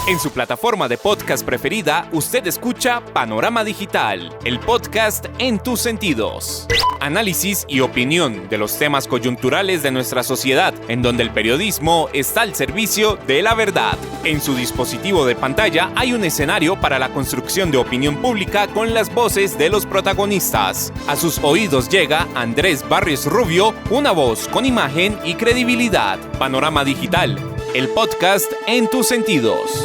En su plataforma de podcast preferida, usted escucha Panorama Digital, el podcast en tus sentidos. Análisis y opinión de los temas coyunturales de nuestra sociedad, en donde el periodismo está al servicio de la verdad. En su dispositivo de pantalla hay un escenario para la construcción de opinión pública con las voces de los protagonistas. A sus oídos llega Andrés Barrios Rubio, una voz con imagen y credibilidad. Panorama Digital, el podcast en tus sentidos.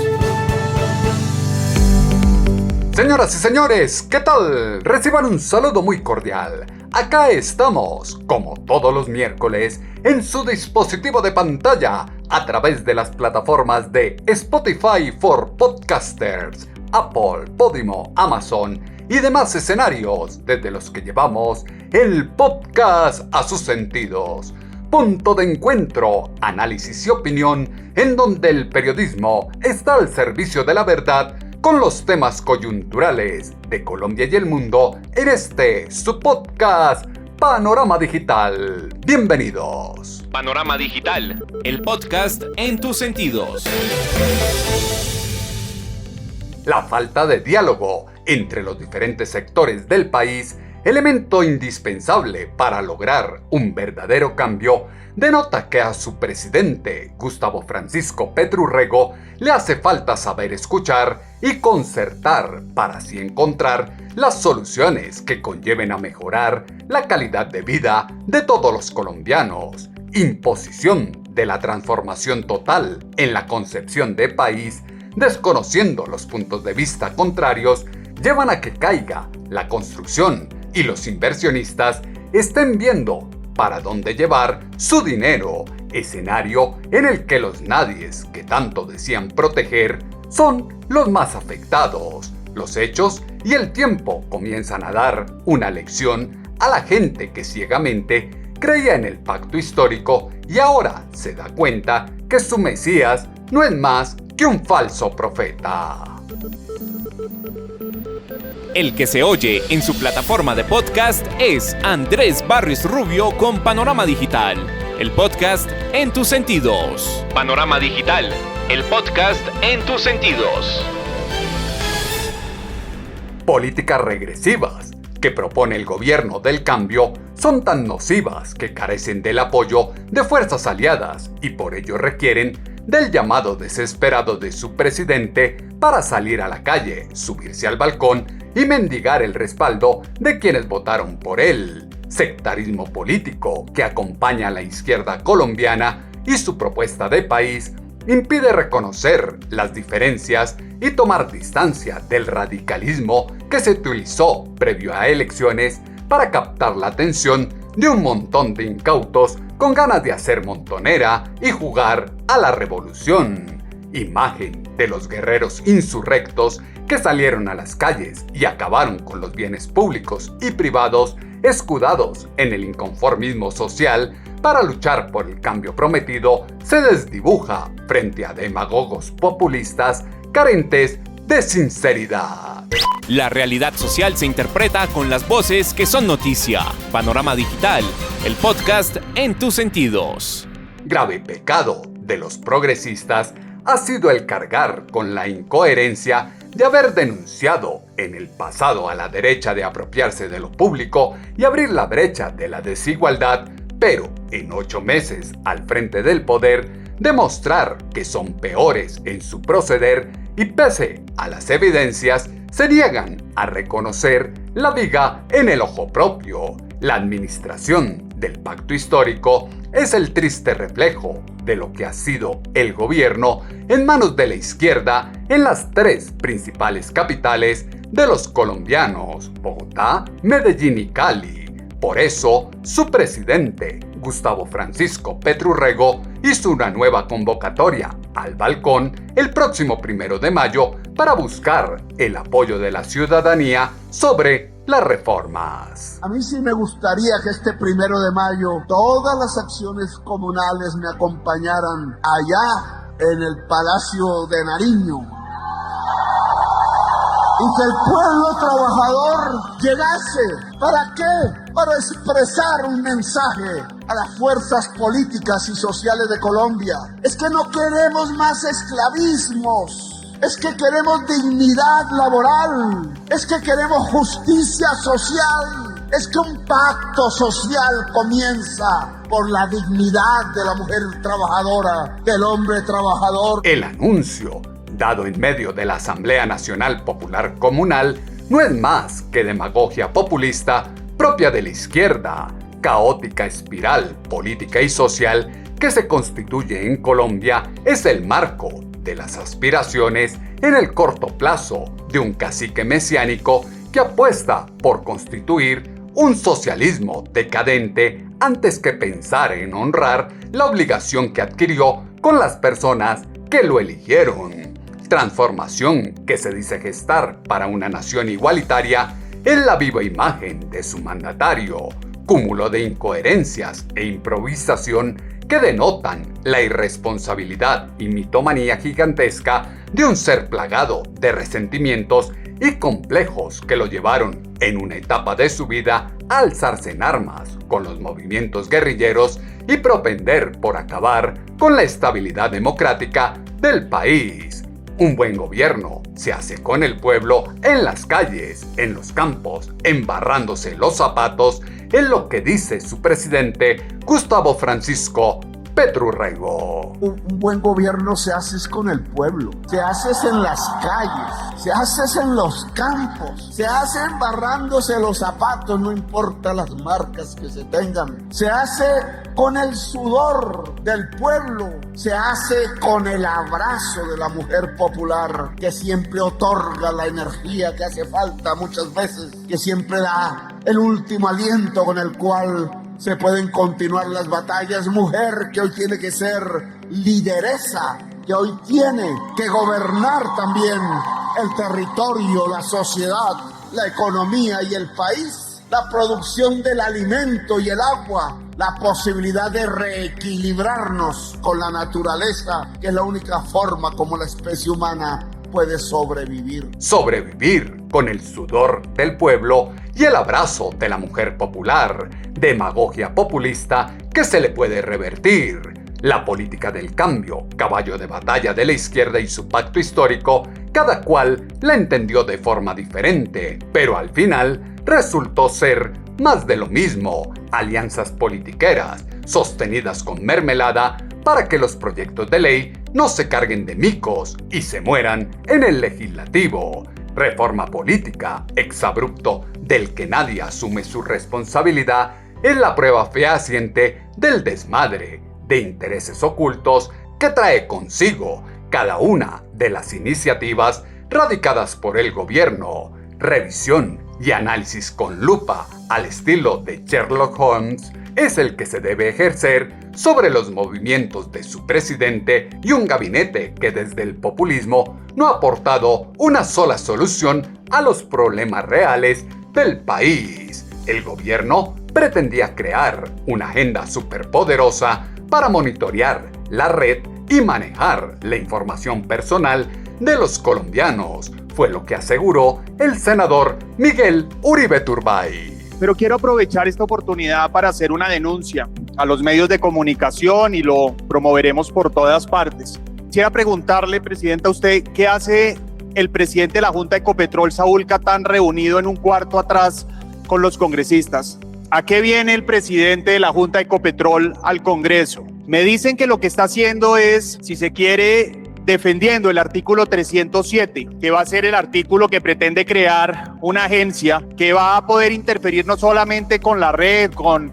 Señoras y señores, ¿qué tal? Reciban un saludo muy cordial. Acá estamos, como todos los miércoles, en su dispositivo de pantalla, a través de las plataformas de Spotify for Podcasters, Apple, Podimo, Amazon y demás escenarios desde los que llevamos el podcast a sus sentidos. Punto de encuentro, análisis y opinión, en donde el periodismo está al servicio de la verdad con los temas coyunturales de Colombia y el mundo en su podcast Panorama Digital. Bienvenidos. Panorama Digital, el podcast en tus sentidos. La falta de diálogo entre los diferentes sectores del país, elemento indispensable para lograr un verdadero cambio, denota que a su presidente, Gustavo Francisco Petro Urrego, le hace falta saber escuchar y concertar para así encontrar las soluciones que conlleven a mejorar la calidad de vida de todos los colombianos. Imposición de la transformación total en la concepción de país, desconociendo los puntos de vista contrarios, llevan a que caiga la construcción y los inversionistas estén viendo para dónde llevar su dinero, escenario en el que los nadies que tanto decían proteger son los más afectados. Los hechos y el tiempo comienzan a dar una lección a la gente que ciegamente creía en el pacto histórico y ahora se da cuenta que su Mesías no es más que un falso profeta. El que se oye en su plataforma de podcast es Andrés Barrios Rubio con Panorama Digital, el podcast en tus sentidos. Panorama Digital, el podcast en tus sentidos. Políticas regresivas que propone el gobierno del cambio son tan nocivas que carecen del apoyo de fuerzas aliadas y por ello requieren del llamado desesperado de su presidente para salir a la calle, subirse al balcón y mendigar el respaldo de quienes votaron por él. Sectarismo político que acompaña a la izquierda colombiana y su propuesta de país impide reconocer las diferencias y tomar distancia del radicalismo que se utilizó previo a elecciones para captar la atención de un montón de incautos con ganas de hacer montonera y jugar a la revolución. Imagen de los guerreros insurrectos que salieron a las calles y acabaron con los bienes públicos y privados escudados en el inconformismo social para luchar por el cambio prometido, se desdibuja frente a demagogos populistas carentes de sinceridad. La realidad social se interpreta con las voces que son noticia. Panorama Digital, el podcast en tus sentidos. Grave pecado de los progresistas ha sido el cargar con la incoherencia de haber denunciado en el pasado a la derecha de apropiarse de lo público y abrir la brecha de la desigualdad, pero en 8 meses al frente del poder, demostrar que son peores en su proceder y pese a las evidencias, se niegan a reconocer la viga en el ojo propio. La administración del pacto histórico es el triste reflejo de lo que ha sido el gobierno en manos de la izquierda en las 3 principales capitales de los colombianos, Bogotá, Medellín y Cali. Por eso, su presidente, Gustavo Francisco Petro Urrego, hizo una nueva convocatoria al balcón el próximo 1 de mayo para buscar el apoyo de la ciudadanía sobre las reformas. A mí sí me gustaría que este 1 de mayo todas las acciones comunales me acompañaran allá en el Palacio de Nariño. Y que el pueblo trabajador llegase. ¿Para qué? Para expresar un mensaje a las fuerzas políticas y sociales de Colombia. Es que no queremos más esclavismos. es que queremos dignidad laboral, es que queremos justicia social, es que un pacto social comienza por la dignidad de la mujer trabajadora, del hombre trabajador. El anuncio, dado en medio de la Asamblea Nacional Popular Comunal, no es más que demagogia populista propia de la izquierda, caótica espiral política y social que se constituye en Colombia es el marco de las aspiraciones en el corto plazo de un cacique mesiánico que apuesta por constituir un socialismo decadente antes que pensar en honrar la obligación que adquirió con las personas que lo eligieron. Transformación que se dice gestar para una nación igualitaria en la viva imagen de su mandatario, cúmulo de incoherencias e improvisación que denotan la irresponsabilidad y mitomanía gigantesca de un ser plagado de resentimientos y complejos que lo llevaron en una etapa de su vida a alzarse en armas con los movimientos guerrilleros y propender por acabar con la estabilidad democrática del país. Un buen gobierno se hace con el pueblo en las calles, en los campos, embarrándose los zapatos, en lo que dice su presidente Gustavo Francisco Petro Rego. Un buen gobierno se hace con el pueblo, se hace en las calles, se hace en los campos, se hace embarrándose los zapatos, no importa las marcas que se tengan, se hace con el sudor del pueblo, se hace con el abrazo de la mujer popular que siempre otorga la energía que hace falta muchas veces, que siempre da el último aliento con el cual se pueden continuar las batallas. Mujer que hoy tiene que ser lideresa, que hoy tiene que gobernar también el territorio, la sociedad, la economía y el país, la producción del alimento y el agua, la posibilidad de reequilibrarnos con la naturaleza, que es la única forma como la especie humana puede sobrevivir. Sobrevivir con el sudor del pueblo y el abrazo de la mujer popular, demagogia populista que se le puede revertir. La política del cambio, caballo de batalla de la izquierda y su pacto histórico, cada cual la entendió de forma diferente, pero al final resultó ser más de lo mismo, alianzas politiqueras, sostenidas con mermelada, para que los proyectos de ley no se carguen de micos y se mueran en el legislativo. Reforma política, exabrupto del que nadie asume su responsabilidad, es la prueba fehaciente del desmadre de intereses ocultos que trae consigo cada una de las iniciativas radicadas por el gobierno. Revisión y análisis con lupa al estilo de Sherlock Holmes es el que se debe ejercer sobre los movimientos de su presidente y un gabinete que desde el populismo no ha aportado una sola solución a los problemas reales del país. El gobierno pretendía crear una agenda superpoderosa para monitorear la red y manejar la información personal de los colombianos, fue lo que aseguró el senador Miguel Uribe Turbay. Pero quiero aprovechar esta oportunidad para hacer una denuncia a los medios de comunicación y lo promoveremos por todas partes. Quisiera preguntarle, presidenta, a usted, ¿qué hace el presidente de la Junta de Ecopetrol, Saúl Catán, reunido en un cuarto atrás con los congresistas? ¿A qué viene el presidente de la Junta de Ecopetrol al Congreso? Me dicen que lo que está haciendo es, si se quiere, defendiendo el artículo 307, que va a ser el artículo que pretende crear una agencia que va a poder interferir no solamente con la red, con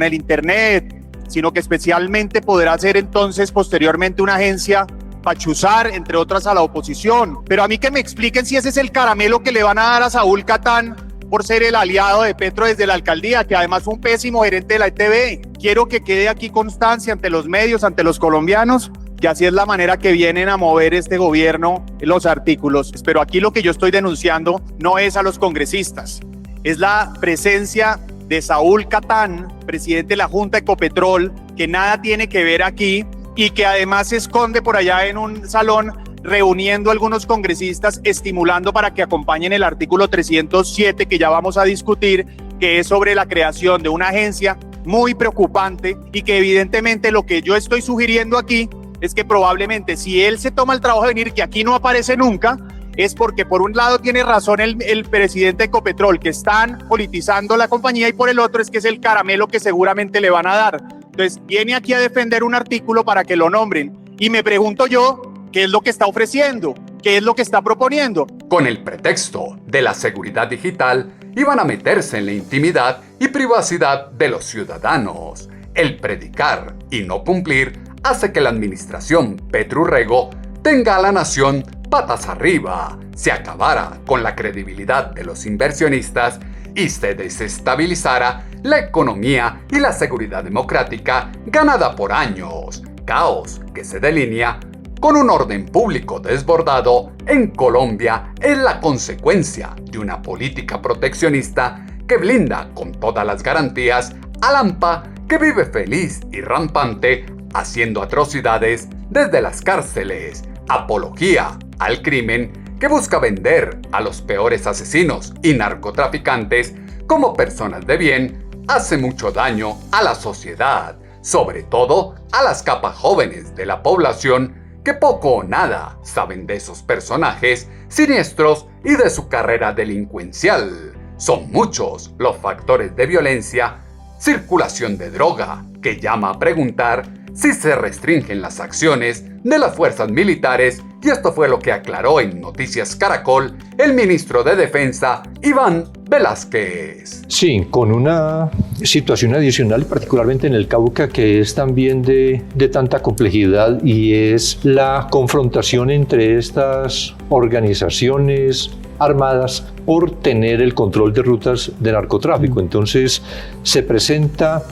el internet, sino que especialmente podrá ser entonces posteriormente una agencia para chuzar, entre otras, a la oposición. Pero a mí que me expliquen si ese es el caramelo que le van a dar a Saúl Catán por ser el aliado de Petro desde la alcaldía, que además fue un pésimo gerente de la ETB. Quiero que quede aquí constancia ante los medios, ante los colombianos, que así es la manera que vienen a mover este gobierno los artículos. Pero aquí lo que yo estoy denunciando no es a los congresistas, es la presencia de Saúl Catán, presidente de la Junta de Ecopetrol, que nada tiene que ver aquí y que además se esconde por allá en un salón reuniendo a algunos congresistas, estimulando para que acompañen el artículo 307 que ya vamos a discutir, que es sobre la creación de una agencia muy preocupante y que evidentemente lo que yo estoy sugiriendo aquí es que probablemente si él se toma el trabajo de venir, que aquí no aparece nunca, es porque por un lado tiene razón el presidente de Ecopetrol, que están politizando la compañía, y por el otro es que es el caramelo que seguramente le van a dar. Entonces viene aquí a defender un artículo para que lo nombren. Y me pregunto yo, ¿qué es lo que está ofreciendo? ¿Qué es lo que está proponiendo? Con el pretexto de la seguridad digital, iban a meterse en la intimidad y privacidad de los ciudadanos. El predicar y no cumplir hace que la administración Petro Urrego tenga a la nación patas arriba, se acabara con la credibilidad de los inversionistas y se desestabilizara la economía y la seguridad democrática ganada por años. Caos que se delinea con un orden público desbordado en Colombia es la consecuencia de una política proteccionista que blinda con todas las garantías al AMPA, que vive feliz y rampante haciendo atrocidades desde las cárceles, apología al crimen que busca vender a los peores asesinos y narcotraficantes como personas de bien, hace mucho daño a la sociedad, sobre todo a las capas jóvenes de la población que poco o nada saben de esos personajes siniestros y de su carrera delincuencial. Son muchos los factores de violencia, circulación de droga, que llama a preguntar si se restringen las acciones de las fuerzas militares, y esto fue lo que aclaró en Noticias Caracol el ministro de Defensa, Iván Velásquez. Sí, con una situación adicional, particularmente en el Cauca, que es también de tanta complejidad, y es la confrontación entre estas organizaciones armadas por tener el control de rutas de narcotráfico. Entonces se presenta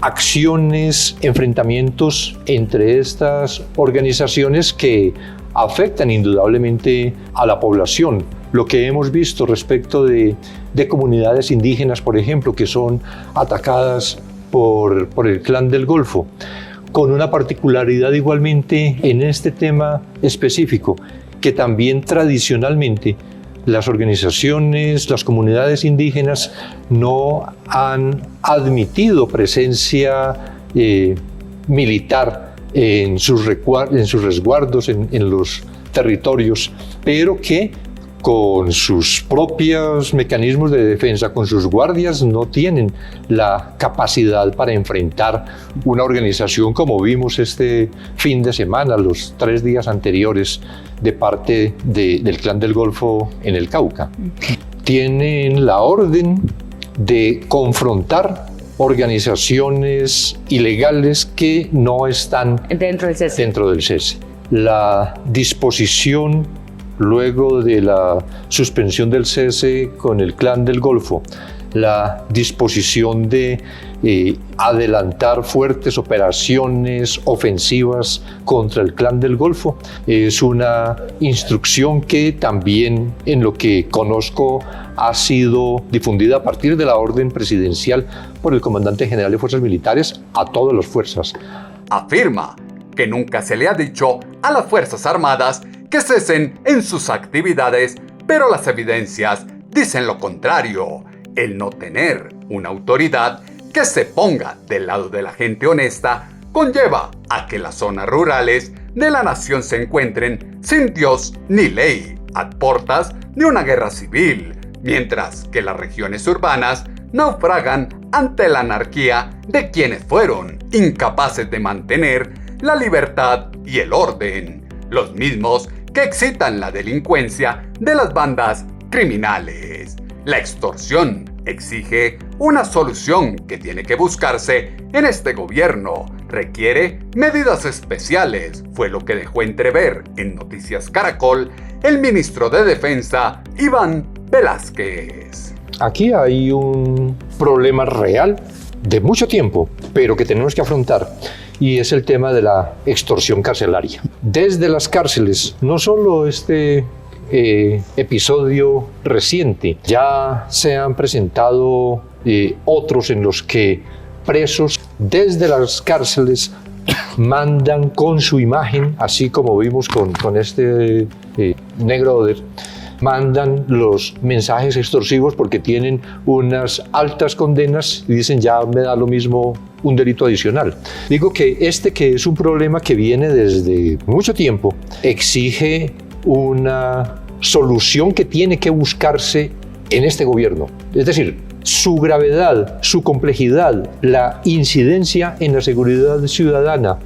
acciones, enfrentamientos entre estas organizaciones que afectan indudablemente a la población. Lo que hemos visto respecto de comunidades indígenas, por ejemplo, que son atacadas por el Clan del Golfo, con una particularidad igualmente en este tema específico, que también tradicionalmente las organizaciones, las comunidades indígenas no han admitido presencia militar en sus resguardos, en los territorios, pero que con sus propios mecanismos de defensa, con sus guardias, no tienen la capacidad para enfrentar una organización como vimos este fin de semana, los 3 días anteriores, de parte del Clan del Golfo en el Cauca. Tienen la orden de confrontar organizaciones ilegales que no están dentro del cese. La disposición, luego de la suspensión del cese con el Clan del Golfo, la disposición de adelantar fuertes operaciones ofensivas contra el Clan del Golfo, es una instrucción que también, en lo que conozco, ha sido difundida a partir de la orden presidencial por el comandante general de Fuerzas Militares a todas las fuerzas. Afirma que nunca se le ha dicho a las Fuerzas Armadas que cesen en sus actividades, pero las evidencias dicen lo contrario. El no tener una autoridad que se ponga del lado de la gente honesta conlleva a que las zonas rurales de la nación se encuentren sin Dios ni ley, a portas de una guerra civil, mientras que las regiones urbanas naufragan ante la anarquía de quienes fueron incapaces de mantener la libertad y el orden, los mismos que excitan la delincuencia de las bandas criminales. La extorsión exige una solución que tiene que buscarse en este gobierno. Requiere medidas especiales, fue lo que dejó entrever en Noticias Caracol el ministro de Defensa, Iván Velásquez. Aquí hay un problema real de mucho tiempo, pero que tenemos que afrontar, y es el tema de la extorsión carcelaria. Desde las cárceles, no solo este episodio reciente, ya se han presentado otros en los que presos desde las cárceles mandan con su imagen, así como vimos con este negro Oder, mandan los mensajes extorsivos porque tienen unas altas condenas y dicen ya me da lo mismo un delito adicional. Digo que que es un problema que viene desde mucho tiempo, exige una solución que tiene que buscarse en este gobierno. Es decir, su gravedad, su complejidad, la incidencia en la seguridad ciudadana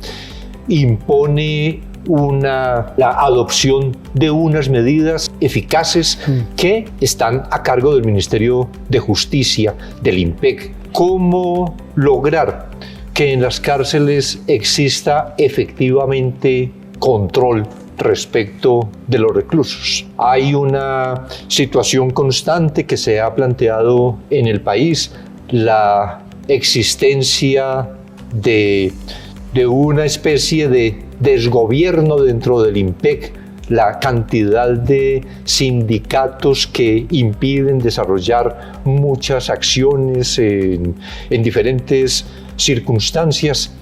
impone la adopción de unas medidas eficaces que están a cargo del Ministerio de Justicia, del IMPEC. ¿Cómo lograr que en las cárceles exista efectivamente control respecto de los reclusos? Hay una situación constante que se ha planteado en el país, la existencia de una especie de desgobierno dentro del IMPEC, la cantidad de sindicatos que impiden desarrollar muchas acciones en diferentes circunstancias,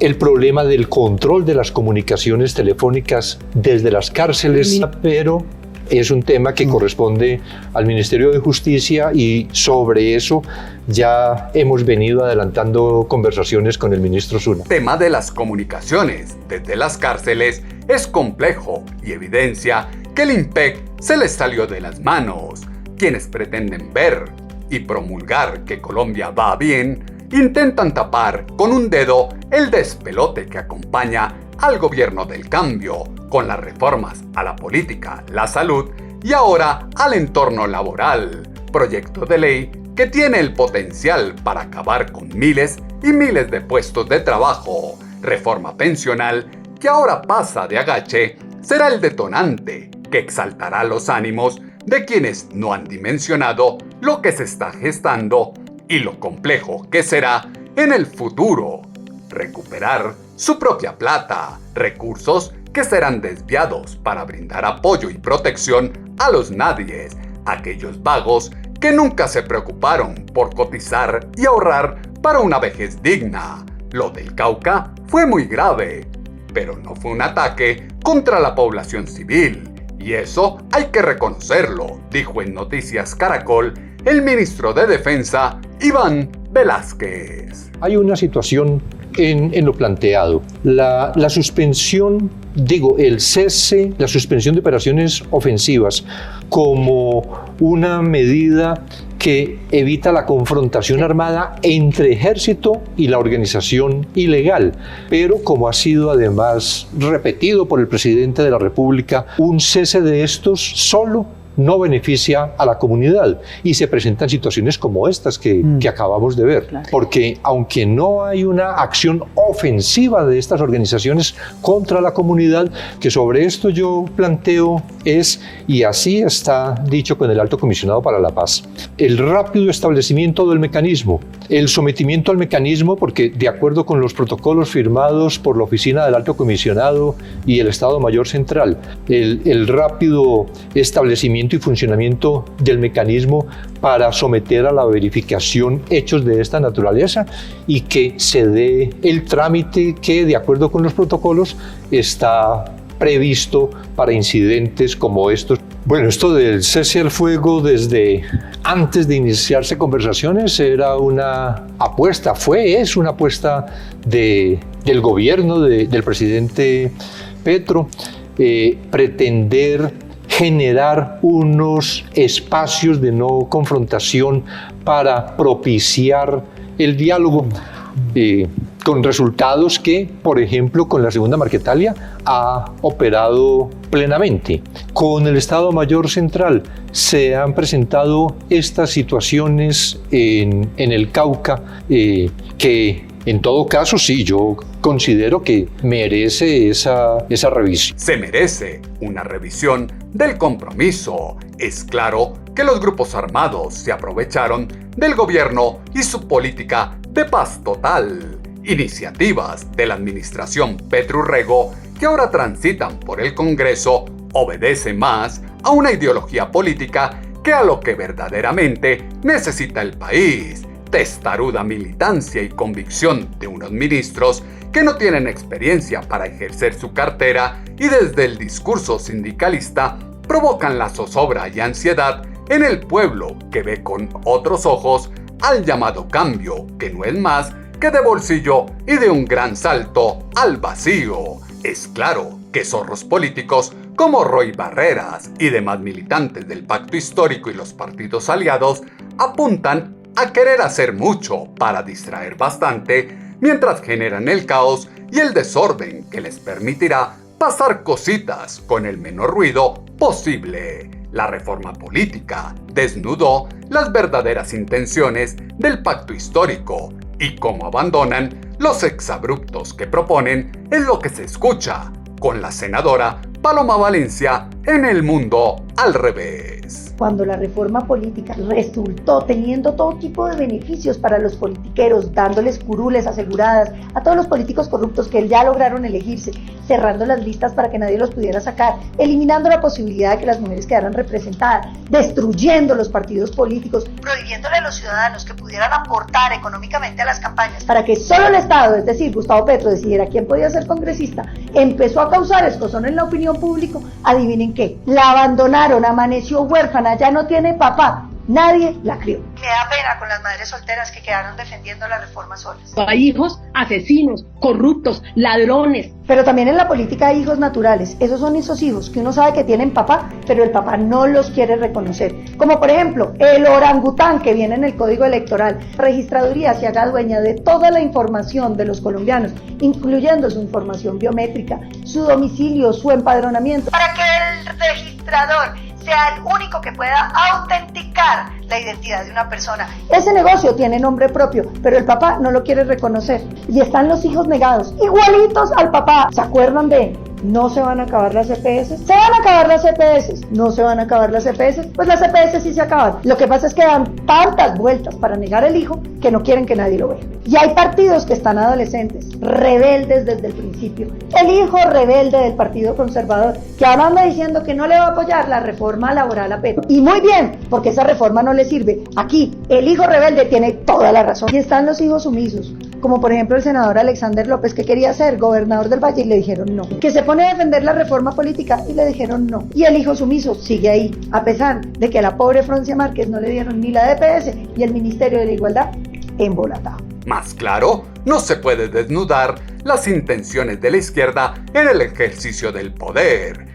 el problema del control de las comunicaciones telefónicas desde las cárceles, pero es un tema que corresponde al Ministerio de Justicia y sobre eso ya hemos venido adelantando conversaciones con el ministro Zuna. El tema de las comunicaciones desde las cárceles es complejo y evidencia que el IMPEC se les salió de las manos. Quienes pretenden ver y promulgar que Colombia va bien, intentan tapar con un dedo el despelote que acompaña al gobierno del cambio, con las reformas a la política, la salud y ahora al entorno laboral, proyecto de ley que tiene el potencial para acabar con miles y miles de puestos de trabajo, reforma pensional que ahora pasa de agache, será el detonante que exaltará los ánimos de quienes no han dimensionado lo que se está gestando y lo complejo que será en el futuro recuperar su propia plata, recursos que serán desviados para brindar apoyo y protección a los nadies, aquellos vagos que nunca se preocuparon por cotizar y ahorrar para una vejez digna. Lo del Cauca fue muy grave, pero no fue un ataque contra la población civil, y eso hay que reconocerlo, dijo en Noticias Caracol el ministro de Defensa, Iván Velázquez. Hay una situación en lo planteado. La suspensión, el cese, la suspensión de operaciones ofensivas como una medida que evita la confrontación armada entre ejército y la organización ilegal. Pero como ha sido además repetido por el presidente de la República, un cese de estos solo no beneficia a la comunidad y se presentan situaciones como estas que acabamos de ver. Claro. Porque aunque no hay una acción ofensiva de estas organizaciones contra la comunidad, que sobre esto yo planteo y así está dicho con el Alto Comisionado para la Paz, el rápido establecimiento del mecanismo, el sometimiento al mecanismo, porque de acuerdo con los protocolos firmados por la Oficina del Alto Comisionado y el Estado Mayor Central, el rápido establecimiento y funcionamiento del mecanismo para someter a la verificación hechos de esta naturaleza y que se dé el trámite que, de acuerdo con los protocolos, está previsto para incidentes como estos. Bueno, esto del cese al fuego desde antes de iniciarse conversaciones era una apuesta, es una apuesta del gobierno del presidente Petro, pretender generar unos espacios de no confrontación para propiciar el diálogo, con resultados que, por ejemplo, con la segunda Marquetalia ha operado plenamente. Con el Estado Mayor Central se han presentado estas situaciones en el Cauca que en todo caso sí, yo considero que merece esa revisión. Se merece una revisión del compromiso. Es claro que los grupos armados se aprovecharon del gobierno y su política de paz total. Iniciativas de la administración Petro Urrego que ahora transitan por el Congreso obedecen más a una ideología política que a lo que verdaderamente necesita el país. Testaruda militancia y convicción de unos ministros que no tienen experiencia para ejercer su cartera y desde el discurso sindicalista provocan la zozobra y ansiedad en el pueblo que ve con otros ojos al llamado cambio, que no es más que de bolsillo y de un gran salto al vacío. Es claro que zorros políticos como Roy Barreras y demás militantes del pacto histórico y los partidos aliados apuntan a querer hacer mucho para distraer bastante mientras generan el caos y el desorden que les permitirá pasar cositas con el menor ruido posible. La reforma política desnudó las verdaderas intenciones del pacto histórico y cómo abandonan los exabruptos que proponen es lo que se escucha con la senadora Paloma Valencia en El Mundo al Revés. Cuando la reforma política resultó teniendo todo tipo de beneficios para los politiqueros, dándoles curules aseguradas a todos los políticos corruptos que ya lograron elegirse, cerrando las listas para que nadie los pudiera sacar, eliminando la posibilidad de que las mujeres quedaran representadas, destruyendo los partidos políticos, prohibiéndole a los ciudadanos que pudieran aportar económicamente a las campañas para que solo el Estado, es decir, Gustavo Petro, decidiera quién podía ser congresista, empezó a causar escozón en la opinión pública. Adivinen qué, la abandonaron, amaneció huérfana, ya no tiene papá, nadie la crió. Me da pena con las madres solteras que quedaron defendiendo la reforma solas. Hay hijos asesinos, corruptos, ladrones. Pero también en la política hay hijos naturales. Esos son esos hijos que uno sabe que tienen papá, pero el papá no los quiere reconocer. Como por ejemplo, el orangután que viene en el Código Electoral. La registraduría se haga dueña de toda la información de los colombianos, incluyendo su información biométrica, su domicilio, su empadronamiento, para que el registrador sea el único que pueda autenticar la identidad de una persona. Ese negocio tiene nombre propio, pero el papá no lo quiere reconocer. Y están los hijos negados, igualitos al papá. ¿Se acuerdan de no se van a acabar las EPS? ¿Se van a acabar las EPS? ¿No se van a acabar las EPS? Pues las EPS sí se acaban. Lo que pasa es que dan tantas vueltas para negar el hijo que no quieren que nadie lo vea. Y hay partidos que están adolescentes, rebeldes desde el principio. El hijo rebelde del Partido Conservador, que ahora anda diciendo que no le va a apoyar la reforma laboral a Petro. Y muy bien, porque esa reforma no le sirve. Aquí, el hijo rebelde tiene toda la razón. Y están los hijos sumisos, como por ejemplo el senador Alexander López, que quería ser gobernador del Valle y le dijeron no. Que se pone a defender la reforma política y le dijeron no. Y el hijo sumiso sigue ahí, a pesar de que a la pobre Francia Márquez no le dieron ni la DPS y el Ministerio de la Igualdad embolatado. Más claro, no se puede desnudar las intenciones de la izquierda en el ejercicio del poder.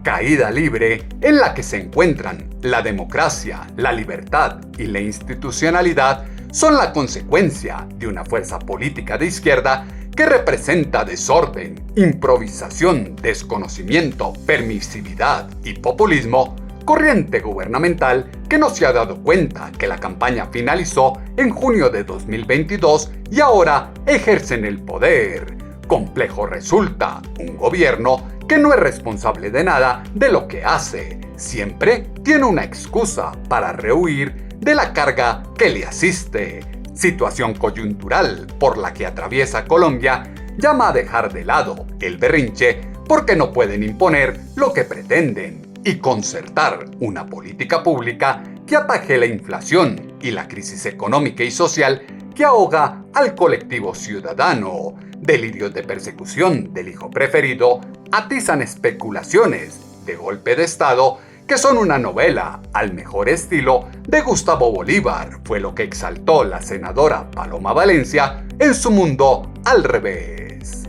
Caída libre en la que se encuentran la democracia, la libertad y la institucionalidad son la consecuencia de una fuerza política de izquierda que representa desorden, improvisación, desconocimiento, permisividad y populismo, corriente gubernamental que no se ha dado cuenta que la campaña finalizó en junio de 2022 y ahora ejercen el poder. Complejo resulta un gobierno que no es responsable de nada de lo que hace. Siempre tiene una excusa para rehuir de la carga que le asiste. Situación coyuntural por la que atraviesa Colombia llama a dejar de lado el berrinche porque no pueden imponer lo que pretenden y concertar una política pública que ataje la inflación y la crisis económica y social que ahoga al colectivo ciudadano. Delirios de persecución del hijo preferido atizan especulaciones de golpe de Estado que son una novela al mejor estilo de Gustavo Bolívar, fue lo que exaltó la senadora Paloma Valencia en su Mundo al Revés.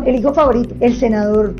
El hijo favorito, el ex senador,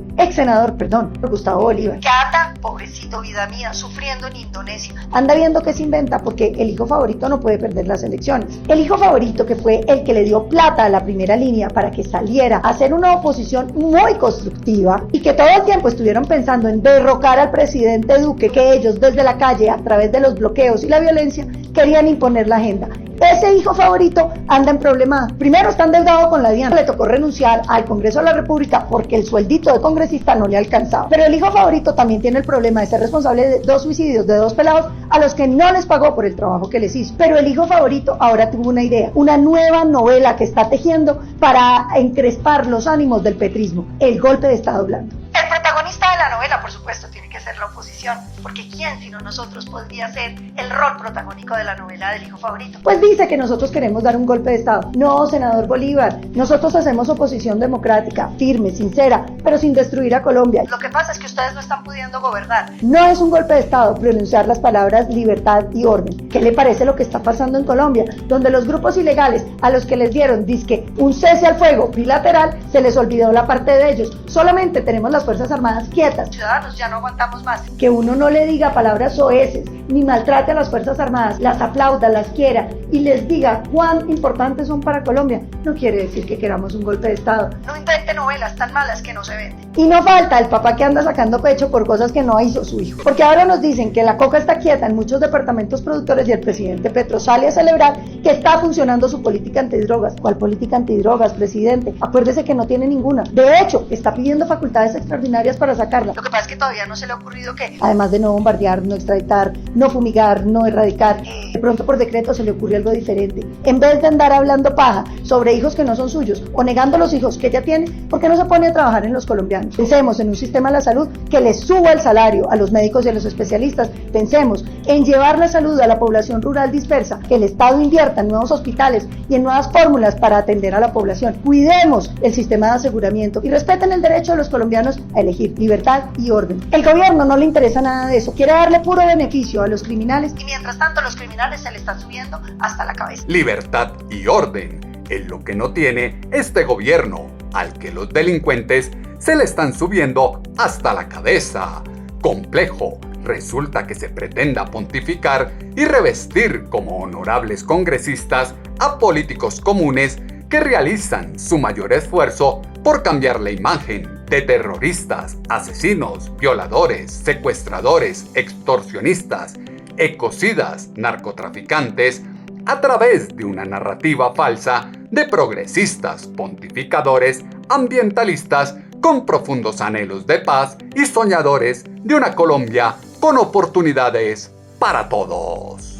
Gustavo Bolívar, que anda, pobrecito, vida mía, sufriendo en Indonesia. Anda viendo qué se inventa porque el hijo favorito no puede perder las elecciones. El hijo favorito, que fue el que le dio plata a la primera línea para que saliera a hacer una oposición muy constructiva y que todo el tiempo estuvieron pensando en derrocar al presidente Duque, que ellos desde la calle, a través de los bloqueos y la violencia, querían imponer la agenda. Ese hijo favorito anda en problema. Primero está endeudado con la DIAN. Le tocó renunciar al Congreso de la República porque el sueldito de congresista no le alcanzaba. Pero el hijo favorito también tiene el problema de ser responsable de 2 suicidios de 2 pelados a los que no les pagó por el trabajo que les hizo. Pero el hijo favorito ahora tuvo una idea, una nueva novela que está tejiendo para encrespar los ánimos del petrismo, el golpe de Estado blando. El protagonista de la novela, por supuesto, tiene que ser la oposición. porque ¿quién sino nosotros podría ser el rol protagónico de la novela del hijo favorito? Pues dice que nosotros queremos dar un golpe de Estado. No, senador Bolívar, nosotros hacemos oposición democrática, firme, sincera, pero sin destruir a Colombia. Lo que pasa es que ustedes no están pudiendo gobernar. No es un golpe de Estado pronunciar las palabras libertad y orden. ¿Qué le parece lo que está pasando en Colombia? Donde los grupos ilegales a los que les dieron dizque un cese al fuego bilateral, se les olvidó la parte de ellos. Solamente tenemos las Fuerzas Armadas quietas. Ciudadanos, ya no aguantamos más. Que uno no le diga palabras soeces, ni maltrate a las Fuerzas Armadas, las aplauda, las quiera y les diga cuán importantes son para Colombia, no quiere decir que queramos un golpe de Estado. No invente novelas tan malas que no se venden. Y no falta el papá que anda sacando pecho por cosas que no hizo su hijo. Porque ahora nos dicen que la coca está quieta en muchos departamentos productores y el presidente Petro sale a celebrar que está funcionando su política antidrogas. ¿Cuál política antidrogas, presidente? Acuérdese que no tiene ninguna. De hecho, está pidiendo facultades extraordinarias para sacarla. Lo que pasa es que todavía no se le ha ocurrido que, además de no bombardear, no extraditar, no fumigar, no erradicar, de pronto por decreto se le ocurre algo diferente. En vez de andar hablando paja sobre hijos que no son suyos o negando los hijos que ya tiene, ¿por qué no se pone a trabajar en los colombianos? Pensemos en un sistema de la salud que les suba el salario a los médicos y a los especialistas. Pensemos en llevar la salud a la población rural dispersa, que el Estado invierta en nuevos hospitales y en nuevas fórmulas para atender a la población. Cuidemos el sistema de aseguramiento y respeten el derecho de los colombianos a elegir libertad y orden. El gobierno no le interesa nada de eso, quiere darle puro beneficio a los criminales y mientras tanto los criminales se le están subiendo hasta la cabeza. Libertad y orden es lo que no tiene este gobierno, al que los delincuentes se le están subiendo hasta la cabeza. Complejo resulta que se pretenda pontificar y revestir como honorables congresistas a políticos comunes que realizan su mayor esfuerzo por cambiar la imagen de terroristas, asesinos, violadores, secuestradores, extorsionistas, ecocidas, narcotraficantes, a través de una narrativa falsa de progresistas, pontificadores, ambientalistas con profundos anhelos de paz y soñadores de una Colombia con oportunidades para todos.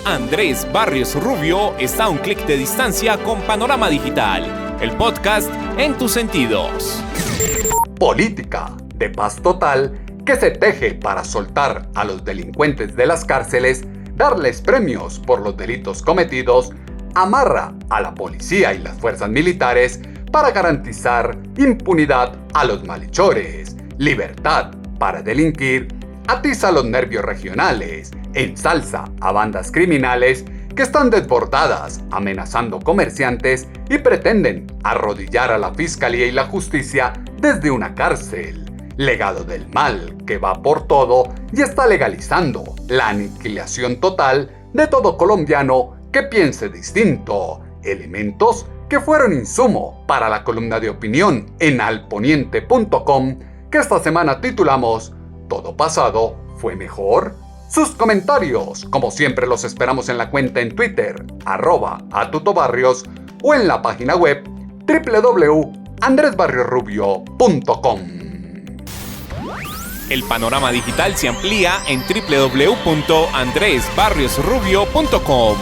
Andrés Barrios Rubio está a un clic de distancia con Panorama Digital, el podcast en tus sentidos. Política de paz total que se teje para soltar a los delincuentes de las cárceles, darles premios por los delitos cometidos, amarra a la policía y las fuerzas militares para garantizar impunidad a los malhechores, libertad para delinquir, atiza los nervios regionales, ensalza a bandas criminales que están desbordadas amenazando comerciantes y pretenden arrodillar a la fiscalía y la justicia desde una cárcel. Legado del mal que va por todo y está legalizando la aniquilación total de todo colombiano que piense distinto. Elementos que fueron insumo para la columna de opinión en alponiente.com que esta semana titulamos ¿Todo pasado fue mejor? Sus comentarios, como siempre, los esperamos en la cuenta en Twitter, @atutobarrios, o en la página web www.andresbarriosrubio.com. El panorama digital se amplía en www.andresbarriosrubio.com.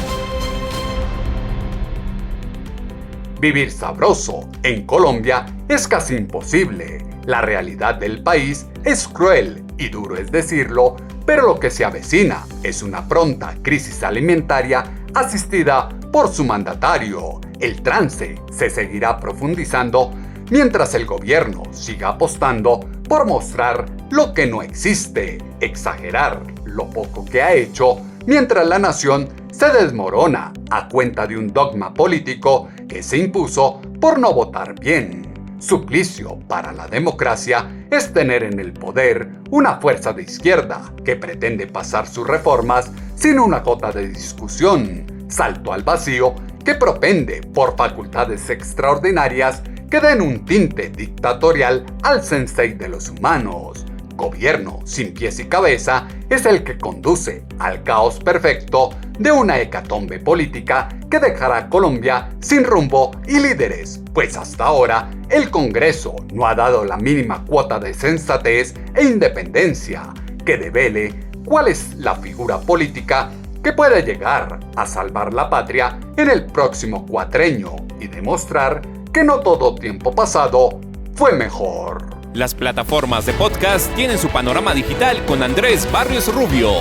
Vivir sabroso en Colombia es casi imposible. La realidad del país es cruel y duro es decirlo, pero lo que se avecina es una pronta crisis alimentaria asistida por su mandatario. El trance se seguirá profundizando mientras el gobierno siga apostando por mostrar lo que no existe, exagerar lo poco que ha hecho, mientras la nación se desmorona a cuenta de un dogma político que se impuso por no votar bien. Suplicio para la democracia es tener en el poder una fuerza de izquierda que pretende pasar sus reformas sin una gota de discusión. Salto al vacío que propende por facultades extraordinarias que den un tinte dictatorial al sensei de los humanos. Gobierno sin pies y cabeza es el que conduce al caos perfecto de una hecatombe política que dejará a Colombia sin rumbo y líderes, pues hasta ahora el Congreso no ha dado la mínima cuota de sensatez e independencia que devele cuál es la figura política que puede llegar a salvar la patria en el próximo cuatrenio y demostrar que no todo tiempo pasado fue mejor. Las plataformas de podcast tienen su panorama digital con Andrés Barrios Rubio.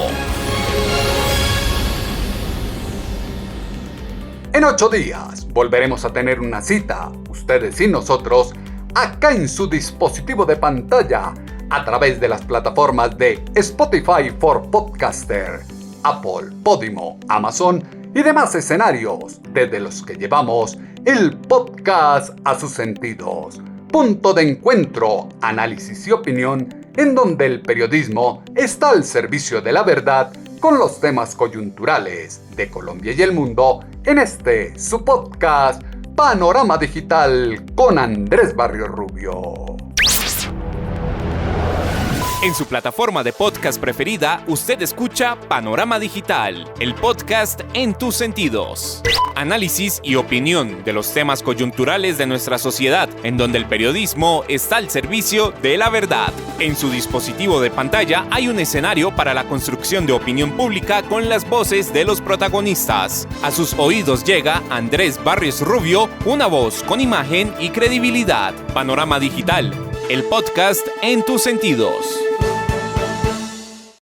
En 8 días volveremos a tener una cita, ustedes y nosotros, acá en su dispositivo de pantalla, a través de las plataformas de Spotify for Podcaster, Apple, Podimo, Amazon y demás escenarios desde los que llevamos el podcast a sus sentidos. Punto de encuentro, análisis y opinión, en donde el periodismo está al servicio de la verdad con los temas coyunturales de Colombia y el mundo en su podcast Panorama Digital con Andrés Barrios Rubio. En su plataforma de podcast preferida, usted escucha Panorama Digital, el podcast en tus sentidos. Análisis y opinión de los temas coyunturales de nuestra sociedad, en donde el periodismo está al servicio de la verdad. En su dispositivo de pantalla hay un escenario para la construcción de opinión pública con las voces de los protagonistas. A sus oídos llega Andrés Barrios Rubio, una voz con imagen y credibilidad. Panorama Digital, el podcast en tus sentidos.